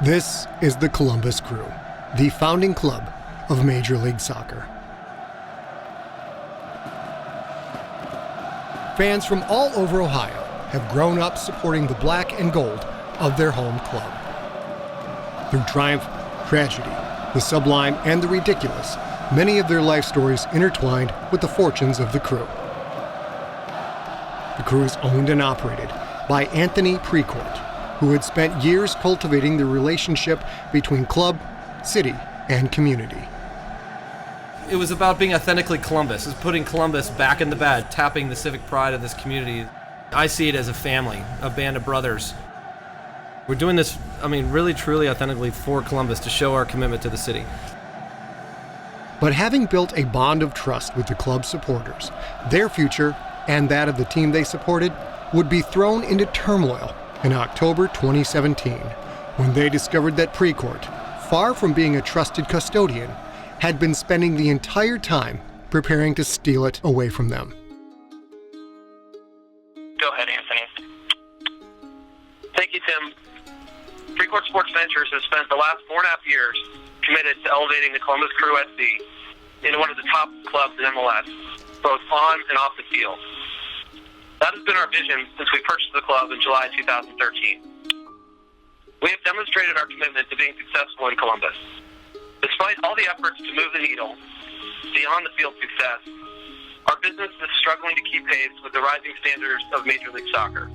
This is the Columbus Crew, the founding club of Major League Soccer. Fans from all over Ohio have grown up supporting the black and gold of their home club. Through triumph, tragedy, the sublime, and the ridiculous, many of their life stories intertwined with the fortunes of the Crew. The Crew is owned and operated by Anthony Precourt, who had spent years cultivating the relationship between club, city, and community. It was about being authentically Columbus. It's putting Columbus back in the bed, tapping the civic pride of this community. I see it as a family, a band of brothers. We're doing this, really, truly, authentically for Columbus to show our commitment to the city. But having built a bond of trust with the club's supporters, their future and that of the team they supported would be thrown into turmoil in October 2017, when they discovered that Precourt, far from being a trusted custodian, had been spending the entire time preparing to steal it away from them. Go ahead, Anthony. Thank you, Tim. Precourt Sports Ventures has spent the last 4.5 years committed to elevating the Columbus Crew SC into one of the top clubs in MLS, both on and off the field. That has been our vision since we purchased the club in July 2013. We have demonstrated our commitment to being successful in Columbus. Despite all the efforts to move the needle beyond the field success, our business is struggling to keep pace with the rising standards of Major League Soccer.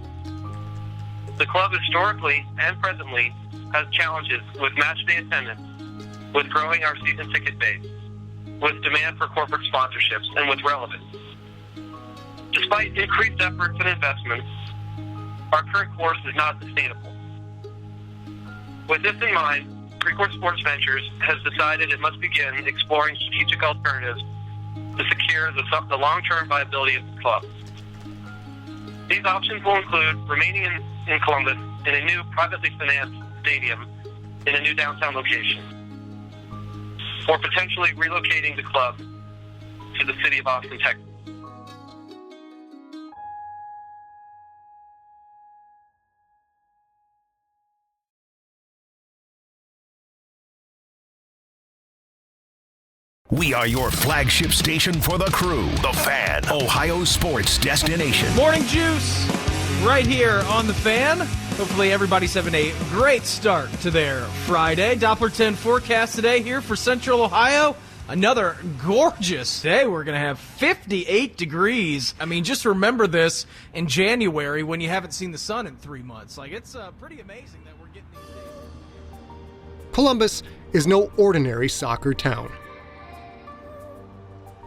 The club historically and presently has challenges with matchday attendance, with growing our season ticket base, with demand for corporate sponsorships, and with relevance. Despite increased efforts and investments, our current course is not sustainable. With this in mind, Precourt Sports Ventures has decided it must begin exploring strategic alternatives to secure the long-term viability of the club. These options will include remaining in Columbus in a new privately financed stadium in a new downtown location, or potentially relocating the club to the city of Austin, Texas. We are your flagship station for the Crew, the Fan, Ohio sports destination. Morning juice right here on the Fan. Hopefully everybody's having a great start to their Friday. Doppler 10 forecast today here for Central Ohio. Another gorgeous day. We're going to have 58 degrees. Just remember this in January when you haven't seen the sun in 3 months. It's pretty amazing that we're getting these days. Columbus is no ordinary soccer town.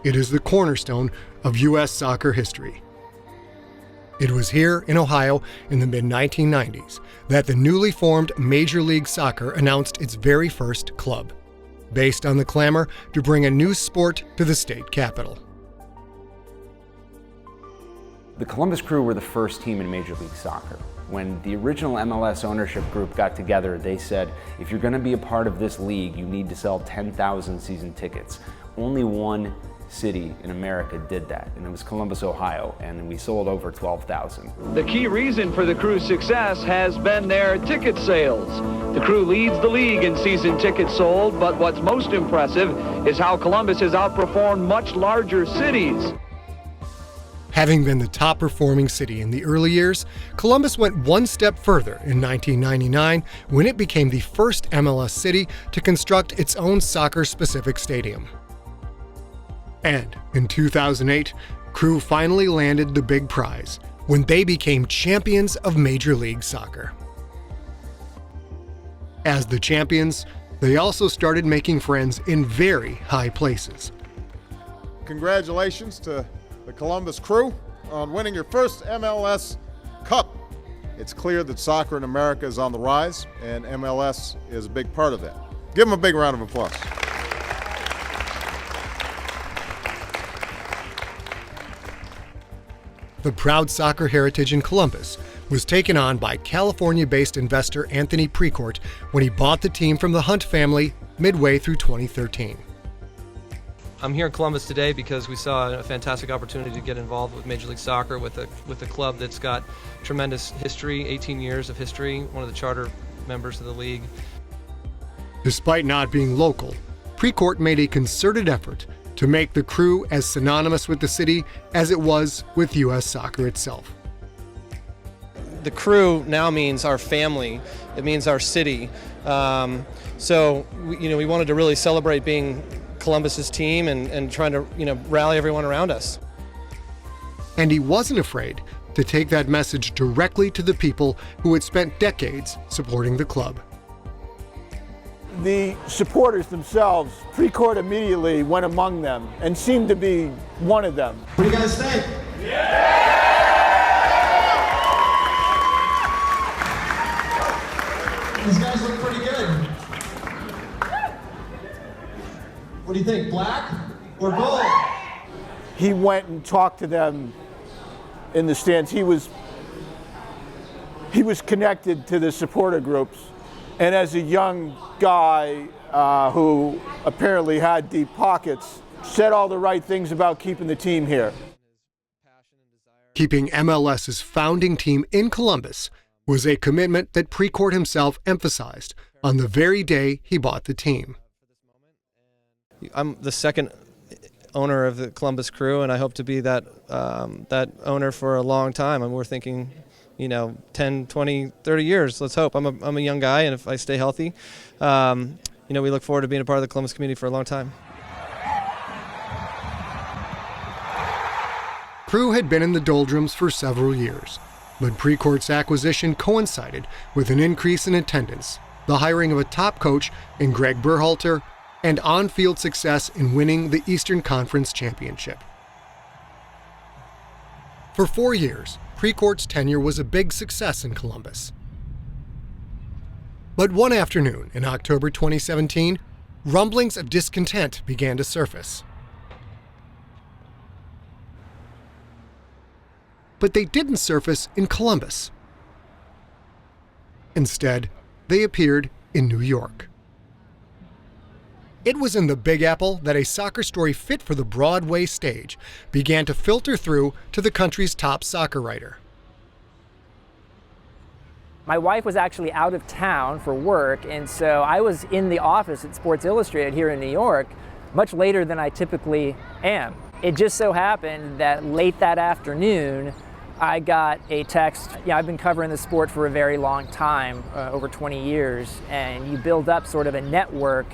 It is the cornerstone of U.S. soccer history. It was here in Ohio in the mid-1990s that the newly formed Major League Soccer announced its very first club, based on the clamor to bring a new sport to the state capital. The Columbus Crew were the first team in Major League Soccer. When the original MLS ownership group got together, they said, if you're going to be a part of this league, you need to sell 10,000 season tickets. Only one city in America did that, and it was Columbus, Ohio, and we sold over 12,000. The key reason for the Crew's success has been their ticket sales. The Crew leads the league in season tickets sold, but what's most impressive is how Columbus has outperformed much larger cities. Having been the top performing city in the early years, Columbus went one step further in 1999 when it became the first MLS city to construct its own soccer-specific stadium. And in 2008, Crew finally landed the big prize when they became champions of Major League Soccer. As the champions, they also started making friends in very high places. Congratulations to the Columbus Crew on winning your first MLS Cup. It's clear that soccer in America is on the rise, and MLS is a big part of that. Give them a big round of applause. The proud soccer heritage in Columbus was taken on by California-based investor Anthony Precourt when he bought the team from the Hunt family midway through 2013. I'm here in Columbus today because we saw a fantastic opportunity to get involved with Major League Soccer with a club that's got tremendous history, 18 years of history, one of the charter members of the league. Despite not being local, Precourt made a concerted effort to make the Crew as synonymous with the city as it was with U.S. soccer itself. The Crew now means our family. It means our city. So we wanted to really celebrate being Columbus's team and trying to rally everyone around us. And he wasn't afraid to take that message directly to the people who had spent decades supporting the club. The supporters themselves, Precourt immediately went among them and seemed to be one of them. What do you guys think? These guys look pretty good. What do you think, black or gold? He went and talked to them in the stands. He was connected to the supporter groups. And as a young guy who apparently had deep pockets, said all the right things about keeping the team here. Keeping MLS's founding team in Columbus was a commitment that Precourt himself emphasized on the very day he bought the team. I'm the second owner of the Columbus Crew, and I hope to be that owner for a long time. And we're thinking, 10, 20, 30 years, let's hope. I'm a young guy, and if I stay healthy, we look forward to being a part of the Columbus community for a long time. Crew had been in the doldrums for several years, but Precourt's acquisition coincided with an increase in attendance, the hiring of a top coach in Greg Berhalter, and on-field success in winning the Eastern Conference Championship. For 4 years, Precourt's tenure was a big success in Columbus. But one afternoon in October 2017, rumblings of discontent began to surface. But they didn't surface in Columbus. Instead, they appeared in New York. It was in the Big Apple that a soccer story fit for the Broadway stage began to filter through to the country's top soccer writer. My wife was actually out of town for work, and so I was in the office at Sports Illustrated here in New York much later than I typically am. It just so happened that late that afternoon, I got a text. I've been covering the sport for a very long time, over 20 years, and you build up sort of a network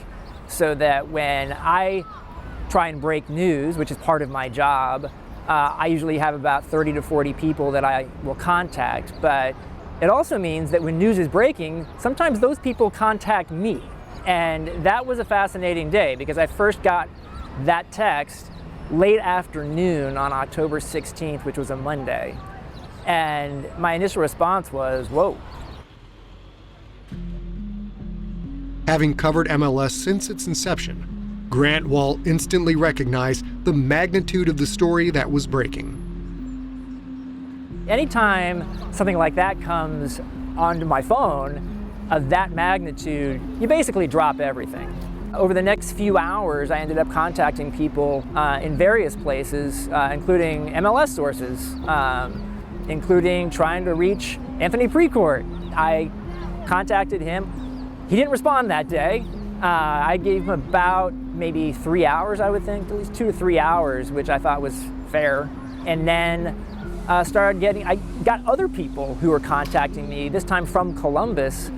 so that when I try and break news, which is part of my job, I usually have about 30 to 40 people that I will contact. But it also means that when news is breaking, sometimes those people contact me. And that was a fascinating day because I first got that text late afternoon on October 16th, which was a Monday. And my initial response was, whoa. Having covered MLS since its inception, Grant Wall instantly recognized the magnitude of the story that was breaking. Anytime something like that comes onto my phone of that magnitude, you basically drop everything. Over the next few hours, I ended up contacting people in various places, including MLS sources, including trying to reach Anthony Precourt. I contacted him. He didn't respond that day. I gave him about maybe 3 hours, I would think, at least 2 to 3 hours, which I thought was fair. And then I got other people who were contacting me, this time from Columbus,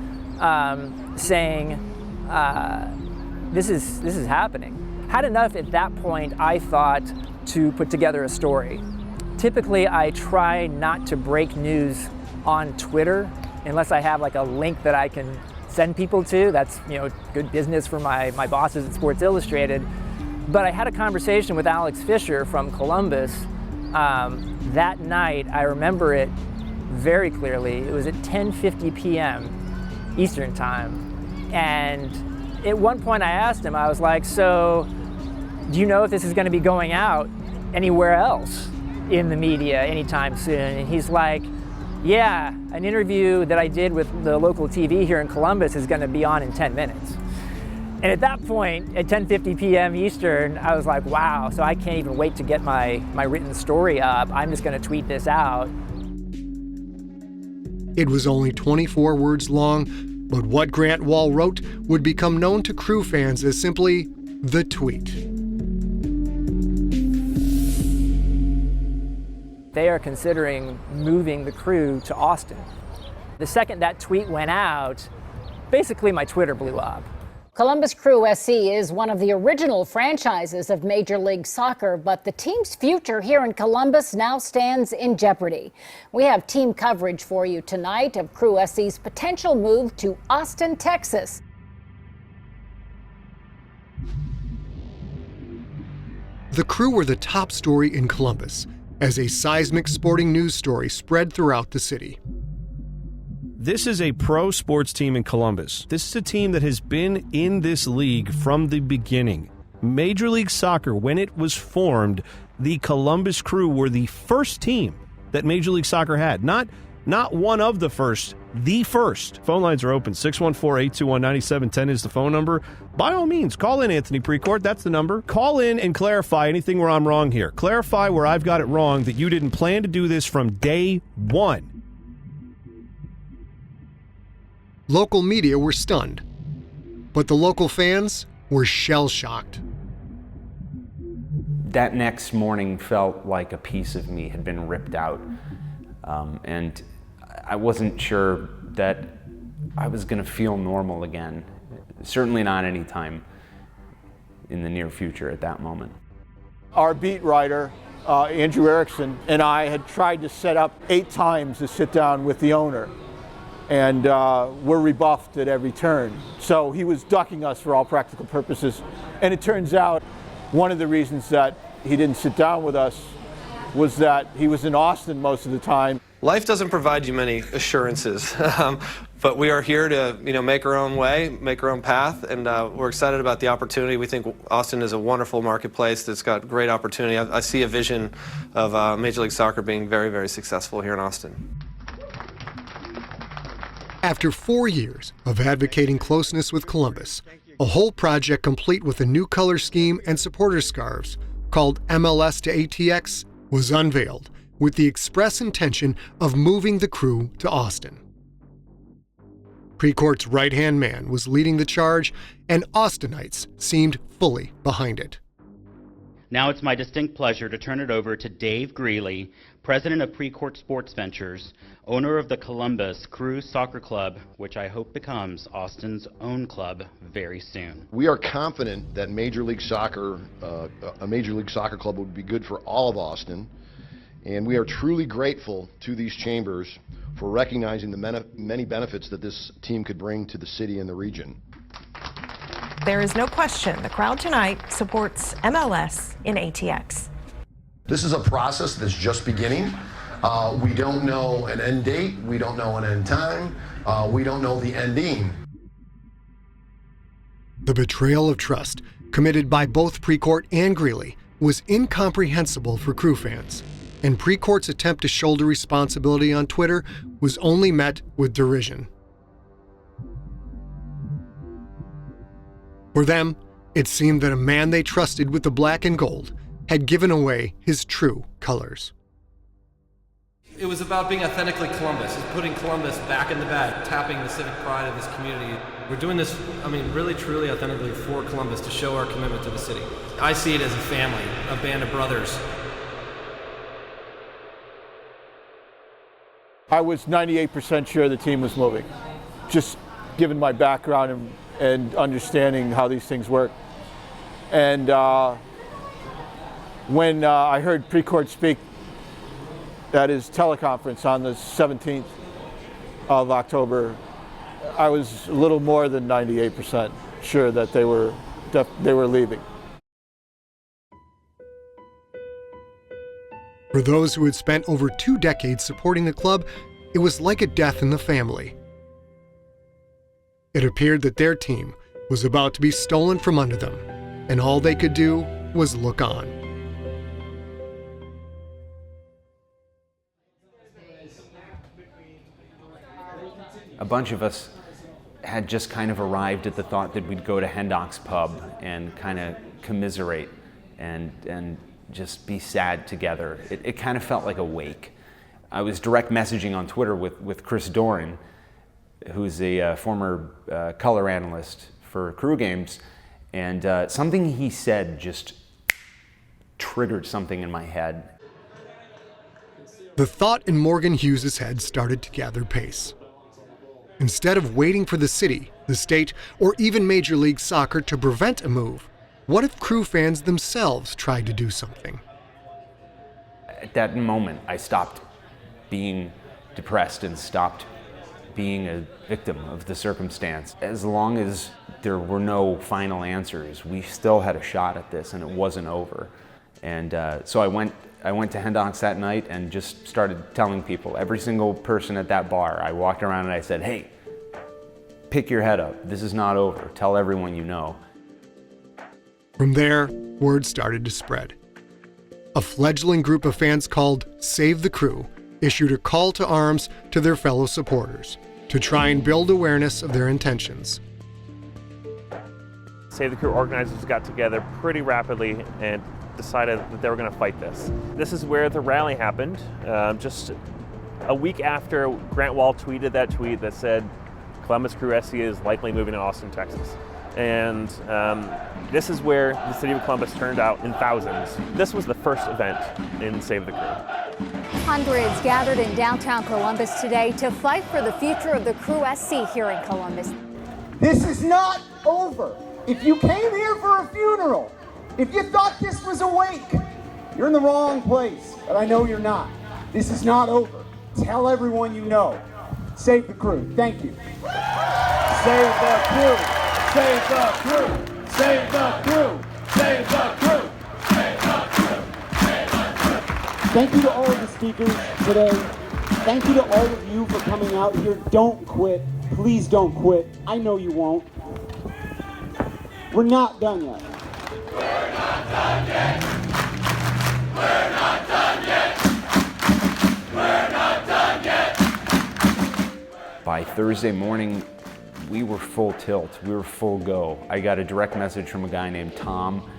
saying, this is happening. Had enough at that point, I thought, to put together a story. Typically, I try not to break news on Twitter unless I have like a link that I can send people to. That's good business for my bosses at Sports Illustrated. But I had a conversation with Alex Fisher from Columbus that night. I remember it very clearly. It was at 10:50 p.m. Eastern Time. And at one point I asked him, I was like, so do you know if this is going to be going out anywhere else in the media anytime soon? And he's like, yeah, an interview that I did with the local TV here in Columbus is going to be on in 10 minutes. And at that point, at 10:50 p.m. Eastern, I was like, wow, so I can't even wait to get my written story up. I'm just going to tweet this out. It was only 24 words long, But what Grant Wall wrote would become known to Crew fans as simply the tweet. They are considering moving the Crew to Austin. The second that tweet went out, basically my Twitter blew up. Columbus Crew SC is one of the original franchises of Major League Soccer, but the team's future here in Columbus now stands in jeopardy. We have team coverage for you tonight of Crew SC's potential move to Austin, Texas. The Crew were the top story in Columbus as a seismic sporting news story spread throughout the city. This is a pro sports team in Columbus. This is a team that has been in this league from the beginning. Major League Soccer, when it was formed, the Columbus Crew were the first team that Major League Soccer had. Not one of the first, the first. Phone lines are open. 614-821-9710 is the phone number. By all means, call in, Anthony Precourt. That's the number. Call in and clarify anything where I'm wrong here. Clarify where I've got it wrong, that you didn't plan to do this from day one. Local media were stunned, but the local fans were shell-shocked. That next morning felt like a piece of me had been ripped out, and I wasn't sure that I was going to feel normal again. Certainly not anytime in the near future at that moment. Our beat writer, Andrew Erickson, and I had tried to set up 8 times to sit down with the owner, and were rebuffed at every turn. So he was ducking us for all practical purposes. And it turns out one of the reasons that he didn't sit down with us was that he was in Austin most of the time. Life doesn't provide you many assurances, but we are here to, make our own way, make our own path, and we're excited about the opportunity. We think Austin is a wonderful marketplace that's got great opportunity. I see a vision of Major League Soccer being very, very successful here in Austin. After 4 years of advocating closeness with Columbus, a whole project complete with a new color scheme and supporter scarves called MLS to ATX was unveiled with the express intention of moving the Crew to Austin. Precourt's right-hand man was leading the charge, and Austinites seemed fully behind it. Now it's my distinct pleasure to turn it over to Dave Greeley, president of Precourt Sports Ventures, owner of the Columbus Crew Soccer Club, which I hope becomes Austin's own club very soon. We are confident that Major League Soccer, a Major League Soccer club would be good for all of Austin, and we are truly grateful to these chambers for recognizing the many benefits that this team could bring to the city and the region. There is no question the crowd tonight supports MLS in ATX. This is a process that's just beginning. We don't know an end date. We don't know an end time. We don't know the ending. The betrayal of trust committed by both Precourt and Greeley was incomprehensible for Crew fans, and Precourt's attempt to shoulder responsibility on Twitter was only met with derision. For them, it seemed that a man they trusted with the black and gold had given away his true colors. It was about being authentically Columbus, putting Columbus back in the bag, tapping the civic pride of this community. We're doing this, really, truly, authentically for Columbus to show our commitment to the city. I see it as a family, a band of brothers. I was 98% sure the team was moving, just given my background and understanding how these things work. And when I heard Precourt speak at his teleconference on the 17th of October, I was a little more than 98% sure that they were leaving. For those who had spent over 2 decades supporting the club, it was like a death in the family. It appeared that their team was about to be stolen from under them, and all they could do was look on. A bunch of us had just kind of arrived at the thought that we'd go to Hendok's pub and kind of commiserate and just be sad together. It kind of felt like a wake. I was direct messaging on Twitter with Chris Doran, who's a former color analyst for Crew games, and something he said just triggered something in my head. The thought in Morgan Hughes' head started to gather pace. Instead of waiting for the city, the state, or even Major League Soccer to prevent a move, what if Crew fans themselves tried to do something? At that moment, I stopped being depressed and stopped being a victim of the circumstance. As long as there were no final answers, we still had a shot at this, and it wasn't over. And so I went to Hendonks that night and just started telling people, every single person at that bar, I walked around and I said, hey, pick your head up. This is not over. Tell everyone you know. From there, word started to spread. A fledgling group of fans called SaveTheCrew issued a call to arms to their fellow supporters to try and build awareness of their intentions. SaveTheCrew organizers got together pretty rapidly and decided that they were going to fight this. This is where the rally happened. Just a week after Grant Wall tweeted that tweet that said Columbus Crew SC is likely moving to Austin, Texas. And this is where the city of Columbus turned out in thousands. This was the first event in Save the Crew. Hundreds gathered in downtown Columbus today to fight for the future of the Crew SC here in Columbus. This is not over. If you came here for a funeral, if you thought this was a wake, you're in the wrong place, but I know you're not. This is not over. Tell everyone you know. Save the Crew. Thank you. Save the Crew. Save the Crew. Save the Crew. Save the Crew. Save the Crew. Save the Crew. Thank you to all of the speakers today. Thank you to all of you for coming out here. Don't quit. Please don't quit. I know you won't. We're not done yet. We're not done yet. We're not done yet. We're not done yet. By Thursday morning, we were full tilt. We were full go. I got a direct message from a guy named Tom,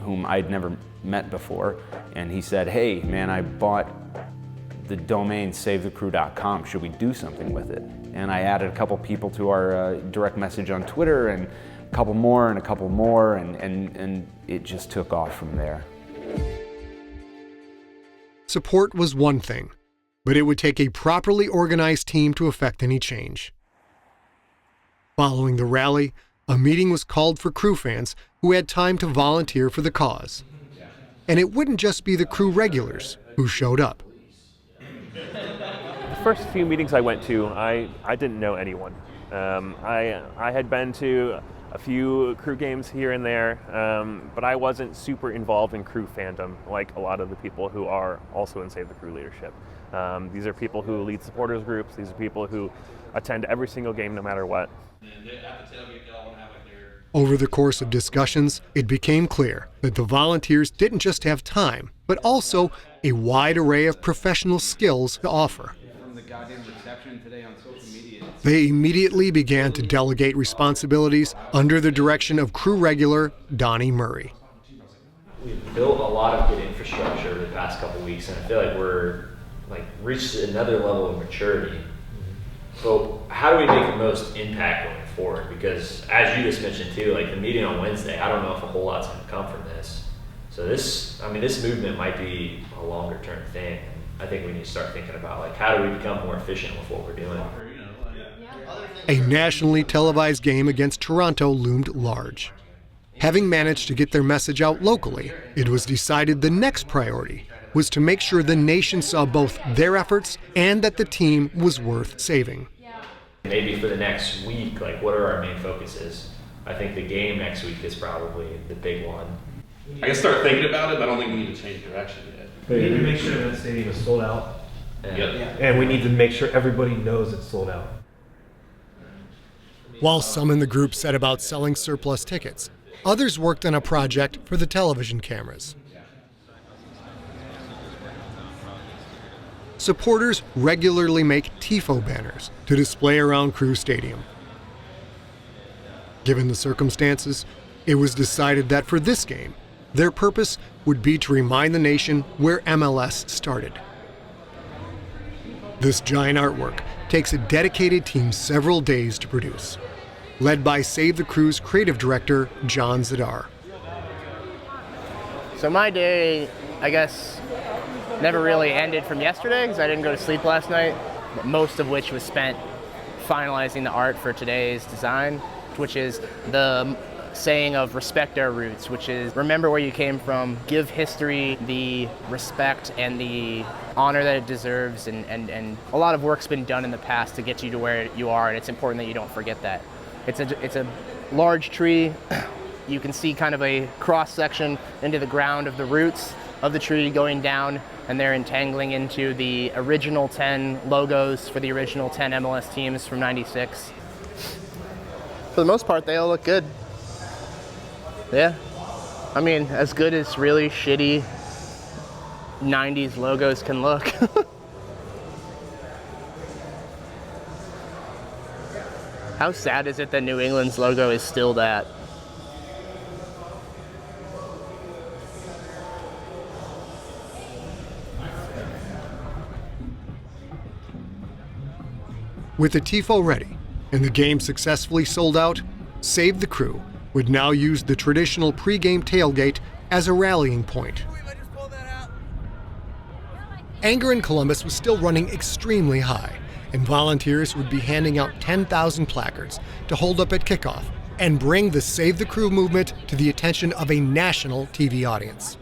whom I'd never met before, and he said, hey, man, I bought the domain SaveTheCrew.com. Should we do something with it? And I added a couple people to our direct message on Twitter, and a couple more and a couple more, and it just took off from there. Support was one thing, but it would take a properly organized team to effect any change. Following the rally, a meeting was called for Crew fans who had time to volunteer for the cause. And it wouldn't just be the Crew regulars who showed up. The first few meetings I went to, I didn't know anyone. I had been to a few Crew games here and there, but I wasn't super involved in Crew fandom like a lot of the people who are also in Save the Crew leadership. These are people who lead supporters groups. These are people who attend every single game no matter what. Over the course of discussions, it became clear that the volunteers didn't just have time, but also a wide array of professional skills to offer. They immediately began to delegate responsibilities under the direction of Crew regular Donnie Murray. We've built a lot of good infrastructure over the past couple of weeks, and I feel like we're reached another level of maturity. But how do we make the most impact going forward? Because as you just mentioned too, the meeting on Wednesday, I don't know if a whole lot's going to come from this. So this movement might be a longer term thing. I think we need to start thinking about how do we become more efficient with what we're doing. A nationally televised game against Toronto loomed large. Having managed to get their message out locally, it was decided the next priority was to make sure the nation saw both their efforts and that the team was worth saving. Maybe for the next week, what are our main focuses? I think the game next week is probably the big one. I can start thinking about it, but I don't think we need to change direction yet. We need to make sure that stadium is sold out. Yep. And we need to make sure everybody knows it's sold out. While some in the group set about selling surplus tickets, others worked on a project for the television cameras. Supporters regularly make TIFO banners to display around Crew Stadium. Given the circumstances, it was decided that for this game, their purpose would be to remind the nation where MLS started. This giant artwork takes a dedicated team several days to produce, led by Save the Crew's creative director, John Zadar. So my day, I guess, never really ended from yesterday because I didn't go to sleep last night, but most of which was spent finalizing the art for today's design, which is the saying of respect our roots, which is remember where you came from, give history the respect and the honor that it deserves, and a lot of work's been done in the past to get you to where you are, and it's important that you don't forget that. It's a large tree. You can see kind of a cross section into the ground of the roots of the tree going down, and they're entangling into the original 10 logos for the original 10 MLS teams from '96. For the most part, they all look good. Yeah, I mean, as good as really shitty 90s logos can look. How sad is it that New England's logo is still that? With the TIFO ready and the game successfully sold out, Save the Crew would now use the traditional pregame tailgate as a rallying point. Anger in Columbus was still running extremely high, and volunteers would be handing out 10,000 placards to hold up at kickoff and bring the Save the Crew movement to the attention of a national TV audience.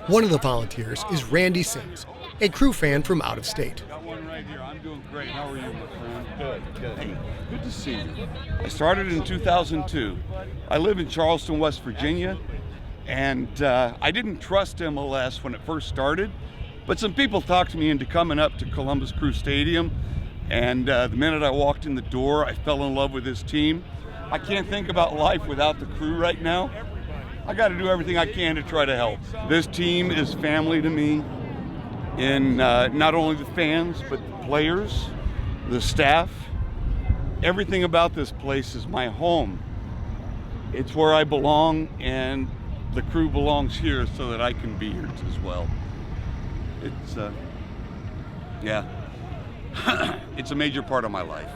One of the volunteers is Randy Sims, a Crew fan from out of state. Got one right here. I'm doing great. How are you, my friend? Good. Hey, good to see you. I started in 2002. I live in Charleston, West Virginia, and I didn't trust MLS when it first started, but some people talked me into coming up to Columbus Crew Stadium, and the minute I walked in the door, I fell in love with this team. I can't think about life without the Crew right now. I got to do everything I can to try to help. This team is family to me, in not only the fans, but the players, the staff. Everything about this place is my home. It's where I belong, and the Crew belongs here so that I can be here as well. It's, yeah, it's a major part of my life.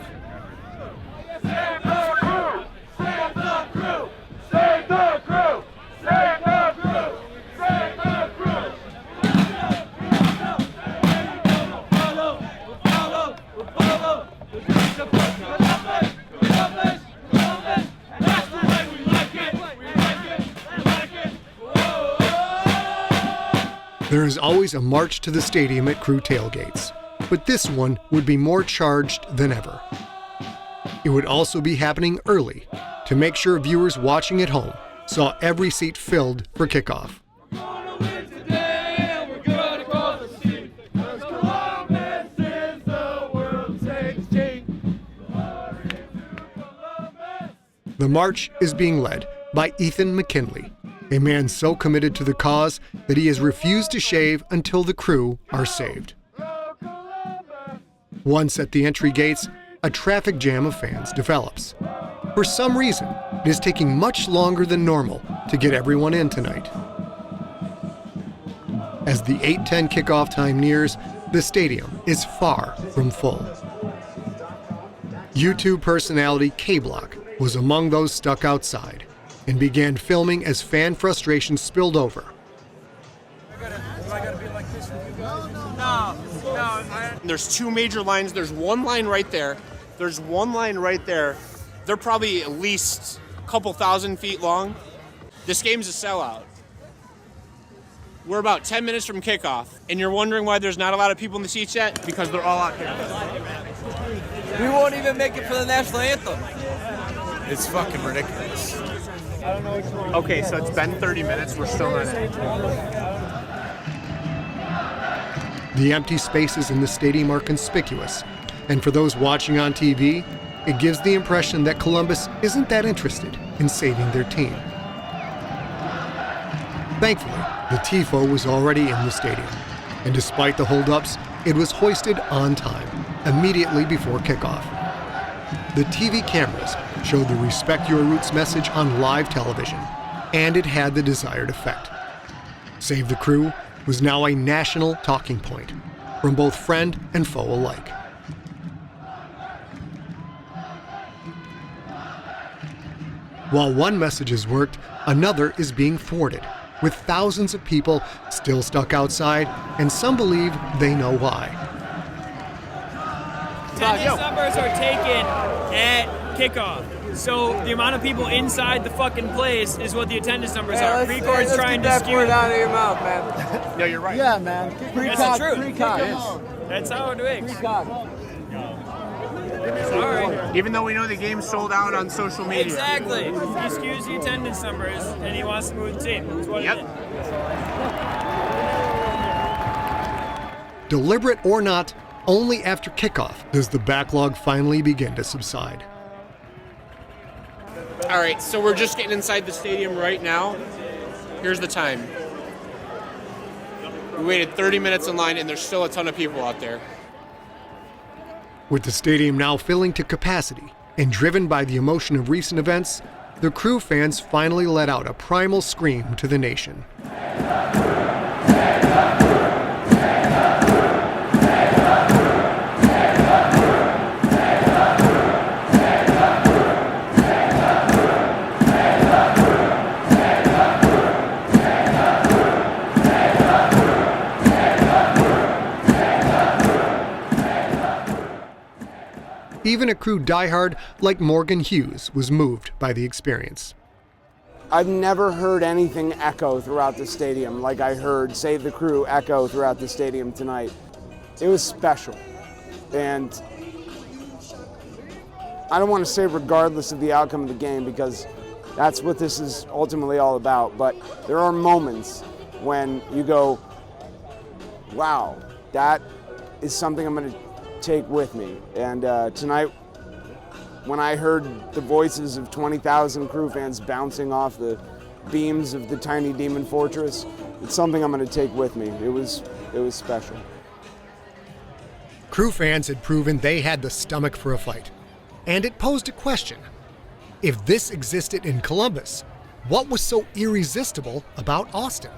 Save the Crew! Save the Crew! Save the Crew! Save the Crew! Save the Crew! There is always a march to the stadium at Crew tailgates, but this one would be more charged than ever. It would also be happening early to make sure viewers watching at home saw every seat filled for kickoff. The march is being led by Ethan McKinley, a man so committed to the cause that he has refused to shave until the Crew are saved. Once at the entry gates, a traffic jam of fans develops. For some reason, it is taking much longer than normal to get everyone in tonight. As the 8:10 kickoff time nears, the stadium is far from full. YouTube personality K-Block was among those stuck outside and began filming as fan frustration spilled over. There's two major lines. There's one line right there. There's one line right there. They're probably at least a couple thousand feet long. This game's a sellout. We're about 10 minutes from kickoff, and you're wondering why there's not a lot of people in the seats yet? Because they're all out here. We won't even make it for the national anthem. It's fucking ridiculous. Okay, so it's been 30 minutes. We're still not in. The empty spaces in the stadium are conspicuous, and for those watching on TV, it gives the impression that Columbus isn't that interested in saving their team. Thankfully, the TIFO was already in the stadium, and despite the holdups, it was hoisted on time, immediately before kickoff. The TV cameras showed the Respect Your Roots message on live television, and it had the desired effect. Save the Crew was now a national talking point from both friend and foe alike. While one message has worked, another is being thwarted, with thousands of people still stuck outside, and some believe they know why. Attendance numbers are taken at kickoff. So the amount of people inside the fucking place is what the attendance numbers are. Precourt's trying to skew. Out of your mouth, man. No, you're right. Yeah, man. That's the truth. That's how it works. Sorry. Even though we know the game's sold out on social media. Exactly. He skews the attendance numbers and he wants to move the team. That's what it is. Deliberate or not, only after kickoff does the backlog finally begin to subside. All right, so we're just getting inside the stadium right now. Here's the time. We waited 30 minutes in line and there's still a ton of people out there. With the stadium now filling to capacity and driven by the emotion of recent events, the Crew fans finally let out a primal scream to the nation. Even a Crew diehard like Morgan Hughes was moved by the experience. I've never heard anything echo throughout the stadium like I heard Save the Crew echo throughout the stadium tonight. It was special. And I don't want to say regardless of the outcome of the game because that's what this is ultimately all about, but there are moments when you go, wow, that is something I'm going to take with me. And tonight, when I heard the voices of 20,000 Crew fans bouncing off the beams of the tiny Demon Fortress, it's something I'm going to take with me. It was special. Crew fans had proven they had the stomach for a fight. And it posed a question. If this existed in Columbus, what was so irresistible about Austin?